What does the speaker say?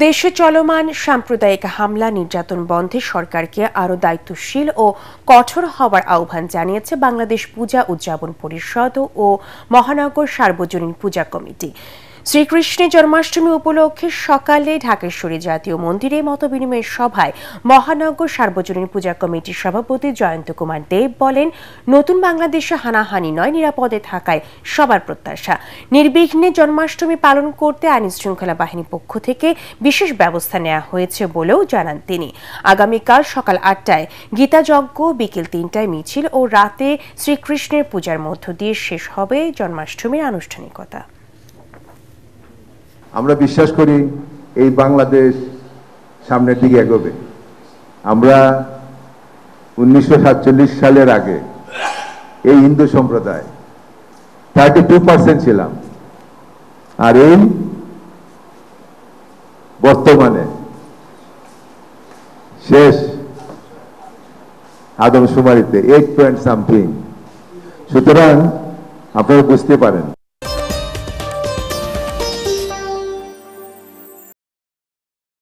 দেশে চলমান সাম্প্রদায়িক হামলা নির্যাতন বন্ধে সরকারকে আরও দায়িত্বশীল ও কঠোর হওয়ার আহ্বান জানিয়েছে বাংলাদেশ পূজা উদযাপন পরিষদ ও মহানগর সার্বজনীন পূজা কমিটি। শ্রীকৃষ্ণের জন্মাষ্টমী উপলক্ষে সকালে ঢাকেশ্বরী জাতীয় মন্দিরে মতবিনিময় সভায় মহানগর সার্বজনীন পূজা কমিটির সভাপতি জয়ন্ত কুমার দেব বলেন, নতুন বাংলাদেশে হানাহানি নয়, নিরাপদে থাকায় সবার প্রত্যাশা। নির্বিঘ্নে জন্মাষ্টমী পালন করতে আইনশৃঙ্খলা বাহিনীর পক্ষ থেকে বিশেষ ব্যবস্থা নেওয়া হয়েছে বলেও জানান তিনি। আগামীকাল সকাল ৮টায় গীতাযজ্ঞ, বিকেল ৩টায় মিছিল ও রাতে শ্রীকৃষ্ণের পূজার মধ্য দিয়ে শেষ হবে জন্মাষ্টমীর আনুষ্ঠানিকতা। আমরা বিশ্বাস করি এই বাংলাদেশ সামনের দিকে এগোবে। আমরা 1947 সালের আগে এই হিন্দু সম্প্রদায় 32% ছিলাম, আর এই বর্তমানে শেষ আদমশুমারিতে 8 পয়েন্ট সামথিং। সুতরাং আপনারা বুঝতে পারেন